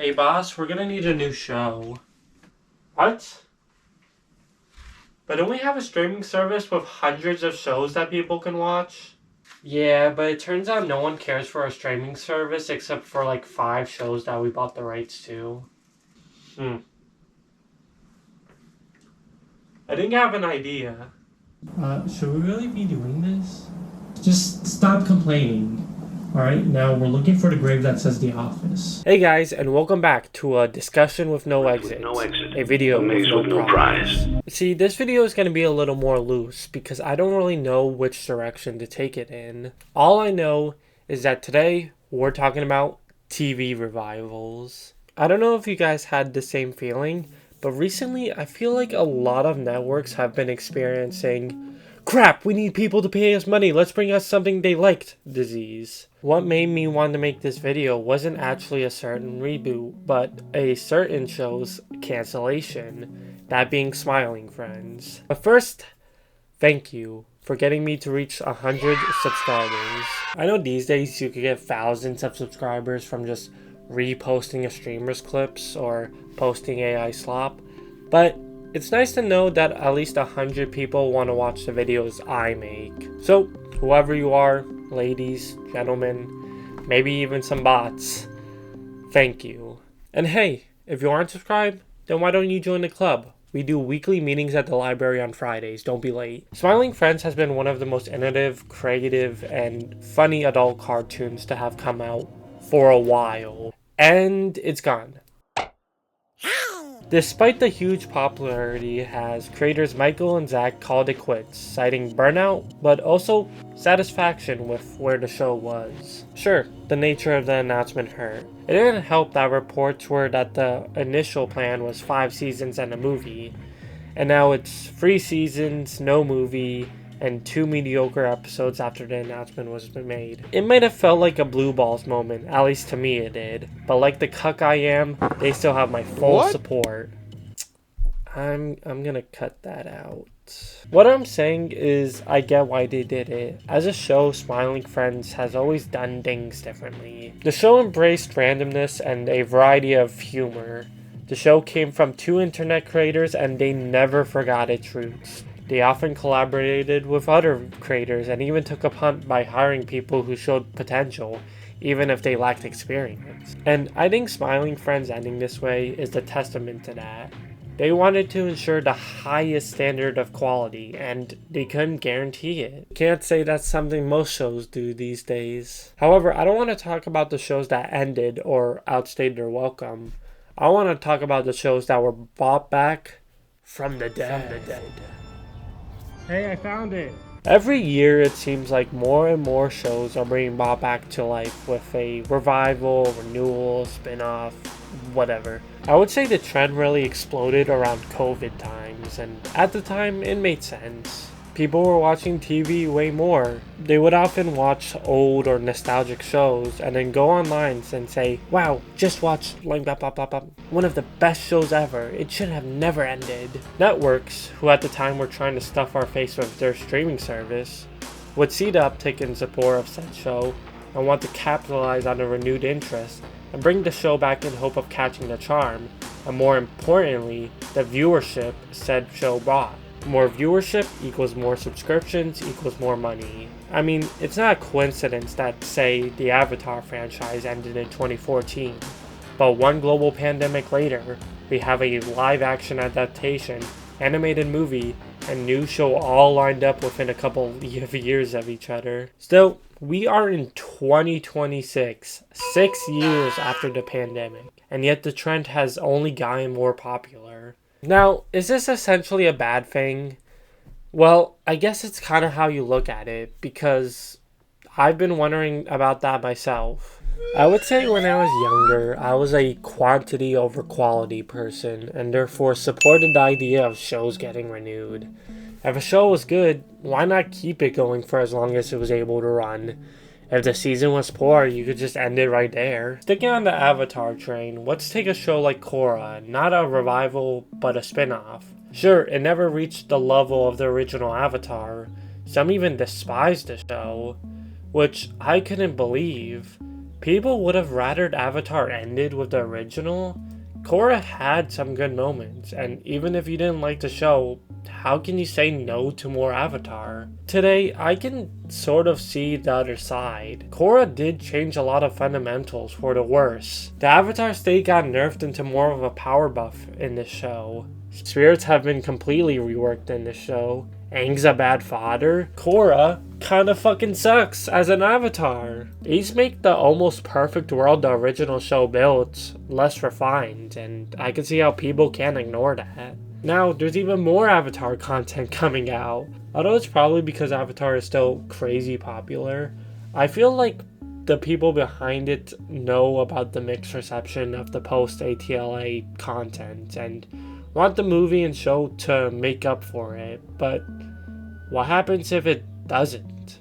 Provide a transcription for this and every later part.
Hey boss, we're gonna need a new show. What? But don't we have a streaming service with hundreds of shows that people can watch? Yeah, but it turns out no one cares for a streaming service except for like 5 shows that we bought the rights to. I think I have an idea. Should we really be doing this? Just stop complaining. Alright, now we're looking for the grave that says The Office. Hey guys, and welcome back to a discussion with no exit. A video with no prize. See, this video is going to be a little more loose because I don't really know which direction to take it in. All I know is that today we're talking about TV revivals. I don't know if you guys had the same feeling, but recently I feel like a lot of networks have been experiencing crap, we need people to pay us money, let's bring us something they liked disease. What made me want to make this video wasn't actually a certain reboot, but a certain show's cancellation, that being Smiling Friends. But first, thank you for getting me to reach 100 subscribers. I know these days you could get thousands of subscribers from just reposting a streamer's clips or posting AI slop, but it's nice to know that at least 100 people want to watch the videos I make. So, whoever you are, ladies, gentlemen, maybe even some bots, thank you. And hey, if you aren't subscribed, then why don't you join the club? We do weekly meetings at the library on Fridays, don't be late. Smiling Friends has been one of the most innovative, creative, and funny adult cartoons to have come out for a while. And it's gone. Despite the huge popularity it has, creators Michael and Zach called it quits, citing burnout, but also satisfaction with where the show was. Sure, the nature of the announcement hurt. It didn't help that reports were that the initial plan was 5 seasons and a movie, and now it's 3 seasons, no movie, and 2 mediocre episodes after the announcement was made. It might have felt like a blue balls moment, at least to me it did, but like the cuck I am, they still have my full support. I'm gonna cut that out. What I'm saying is I get why they did it. As a show, Smiling Friends has always done things differently. The show embraced randomness and a variety of humor. The show came from 2 internet creators and they never forgot its roots. They often collaborated with other creators and even took a punt by hiring people who showed potential, even if they lacked experience. And I think Smiling Friends ending this way is a testament to that. They wanted to ensure the highest standard of quality, and they couldn't guarantee it. Can't say that's something most shows do these days. However, I don't want to talk about the shows that ended or outstayed their welcome. I want to talk about the shows that were brought back from the dead. Hey, I found it! Every year it seems like more and more shows are being brought back to life with a revival, renewal, spin-off, whatever. I would say the trend really exploded around COVID times, and at the time it made sense. People were watching TV way more. They would often watch old or nostalgic shows and then go online and say, wow, just watched like blah blah blah blah, one of the best shows ever. It should have never ended. Networks, who at the time were trying to stuff our face with their streaming service, would see the uptick in support of said show and want to capitalize on the renewed interest and bring the show back in hope of catching the charm, and more importantly, the viewership said show brought. More viewership equals more subscriptions equals more money. I mean, it's not a coincidence that, say, the Avatar franchise ended in 2014, but one global pandemic later, we have a live-action adaptation, animated movie, and new show all lined up within a couple of years of each other. Still, we are in 2026, 6 years after the pandemic, and yet the trend has only gotten more popular. Now, is this essentially a bad thing? Well, I guess it's kind of how you look at it, because I've been wondering about that myself. I would say when I was younger, I was a quantity over quality person, and therefore supported the idea of shows getting renewed. If a show was good, why not keep it going for as long as it was able to run? If the season was poor, you could just end it right there. Sticking on the Avatar train, let's take a show like Korra, not a revival, but a spin-off. Sure, it never reached the level of the original Avatar. Some even despised the show, which I couldn't believe. people would have rather Avatar ended with the original. Korra had some good moments, and even if you didn't like the show, how can you say no to more Avatar? Today, I can sort of see the other side. Korra did change a lot of fundamentals for the worse. The Avatar state got nerfed into more of a power buff in this show. Spirits have been completely reworked in this show. Aang's a bad father. Korra kinda fucking sucks as an Avatar. These make the almost perfect world the original show built less refined, and I can see how people can't ignore that. Now, there's even more Avatar content coming out. Although it's probably because Avatar is still crazy popular, I feel like the people behind it know about the mixed reception of the post-ATLA content and want the movie and show to make up for it, but what happens if it doesn't?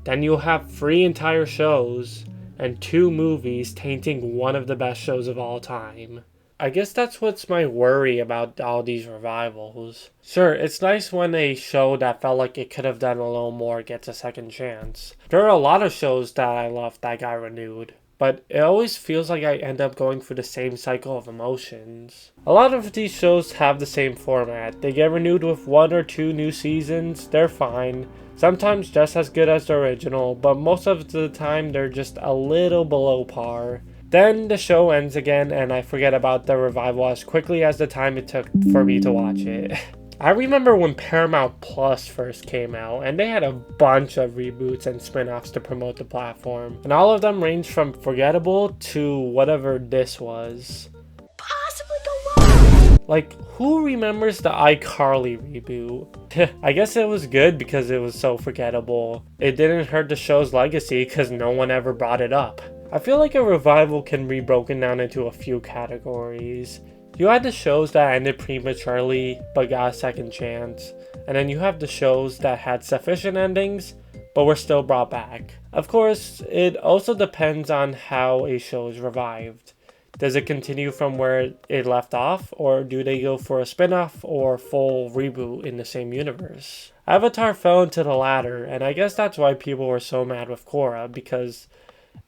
Then you'll have 3 entire shows and 2 movies tainting one of the best shows of all time. I guess that's what's my worry about all these revivals. Sure, it's nice when a show that felt like it could have done a little more gets a second chance. There are a lot of shows that I love that got renewed, but it always feels like I end up going through the same cycle of emotions. A lot of these shows have the same format. They get renewed with 1 or 2 new seasons, they're fine. Sometimes just as good as the original, but most of the time they're just a little below par. Then the show ends again and I forget about the revival as quickly as the time it took for me to watch it. I remember when Paramount Plus first came out, and they had a bunch of reboots and spin-offs to promote the platform, and all of them ranged from forgettable to whatever this was. Possibly go wrong! Like, who remembers the iCarly reboot? I guess it was good because it was so forgettable. It didn't hurt the show's legacy because no one ever brought it up. I feel like a revival can be broken down into a few categories. You had the shows that ended prematurely but got a second chance, and then you have the shows that had sufficient endings but were still brought back. Of course, it also depends on how a show is revived. Does it continue from where it left off, or do they go for a spin-off or full reboot in the same universe? Avatar fell into the latter, and I guess that's why people were so mad with Korra, because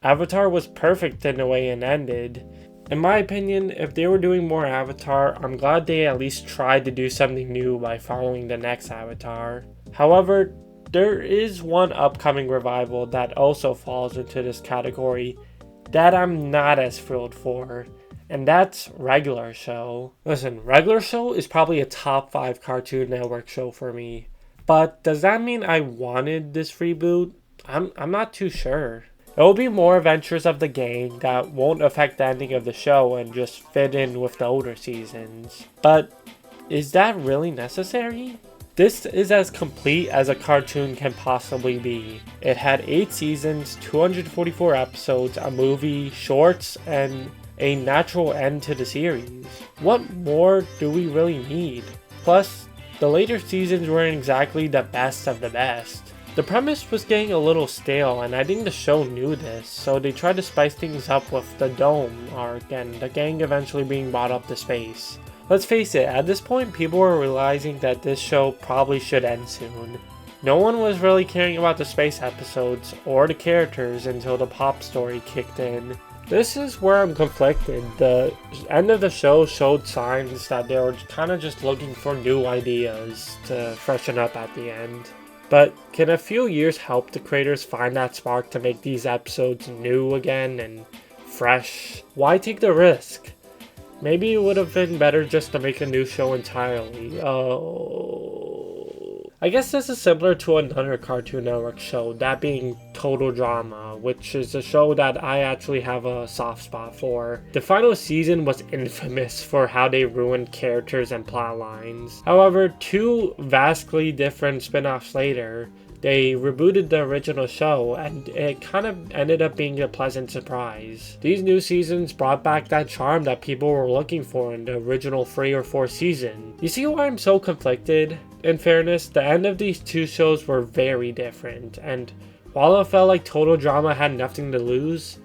Avatar was perfect in the way it ended. In my opinion, if they were doing more Avatar, I'm glad they at least tried to do something new by following the next Avatar. However, there is one upcoming revival that also falls into this category that I'm not as thrilled for, and that's Regular Show. Listen, Regular Show is probably a top 5 Cartoon Network show for me, but does that mean I wanted this reboot? I'm not too sure. It will be more adventures of the gang that won't affect the ending of the show and just fit in with the older seasons. But is that really necessary? This is as complete as a cartoon can possibly be. It had 8 seasons, 244 episodes, a movie, shorts, and a natural end to the series. What more do we really need? Plus, the later seasons weren't exactly the best of the best. The premise was getting a little stale, and I think the show knew this, so they tried to spice things up with the Dome arc and the gang eventually being brought up to space. Let's face it, at this point people were realizing that this show probably should end soon. No one was really caring about the space episodes or the characters until the pop story kicked in. This is where I'm conflicted. The end of the show showed signs that they were kind of just looking for new ideas to freshen up at the end. But can a few years help the creators find that spark to make these episodes new again and fresh? Why take the risk? Maybe it would have been better just to make a new show entirely. I guess this is similar to another Cartoon Network show, that being Total Drama, which is a show that I actually have a soft spot for. The final season was infamous for how they ruined characters and plot lines. However, 2 vastly different spin-offs later, they rebooted the original show, and it kind of ended up being a pleasant surprise. These new seasons brought back that charm that people were looking for in the original 3 or 4 season. You see why I'm so conflicted? In fairness, the end of these 2 shows were very different, and while it felt like Total Drama had nothing to lose,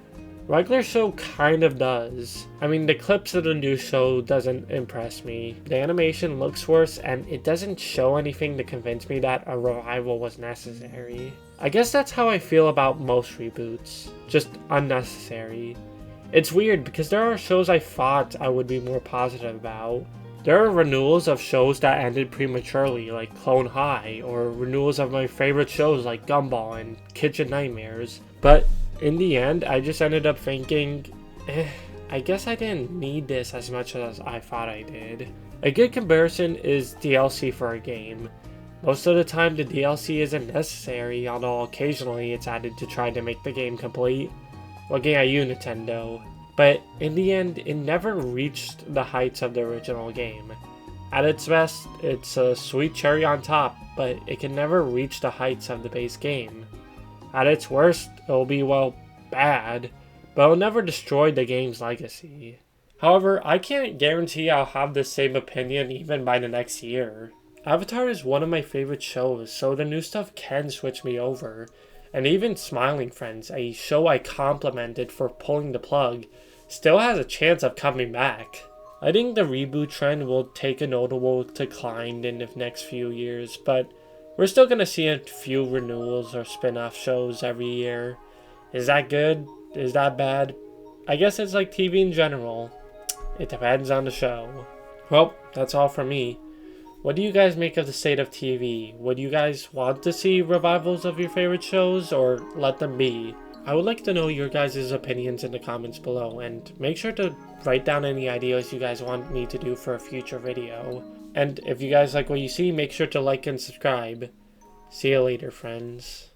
Regular Show kind of does. I mean, the clips of the new show doesn't impress me. The animation looks worse, and it doesn't show anything to convince me that a revival was necessary. I guess that's how I feel about most reboots. Just unnecessary. It's weird because there are shows I thought I would be more positive about. There are renewals of shows that ended prematurely, like Clone High, or renewals of my favorite shows like Gumball and Kitchen Nightmares. But in the end, I just ended up thinking, I guess I didn't need this as much as I thought I did. A good comparison is DLC for a game. Most of the time the DLC isn't necessary, although occasionally it's added to try to make the game complete. Looking at you, Nintendo. But in the end, it never reached the heights of the original game. At its best, it's a sweet cherry on top, but it can never reach the heights of the base game. At its worst, it'll be, well, bad, but it'll never destroy the game's legacy. However, I can't guarantee I'll have the same opinion even by the next year. Avatar is one of my favorite shows, so the new stuff can switch me over. And even Smiling Friends, a show I complimented for pulling the plug, still has a chance of coming back. I think the reboot trend will take a notable decline in the next few years, but we're still going to see a few renewals or spin-off shows every year. Is that good? Is that bad? I guess it's like TV in general. It depends on the show. Well, that's all from me. What do you guys make of the state of TV? Would you guys want to see revivals of your favorite shows, or let them be? I would like to know your guys' opinions in the comments below, and make sure to write down any ideas you guys want me to do for a future video. And if you guys like what you see, make sure to like and subscribe. See you later, friends.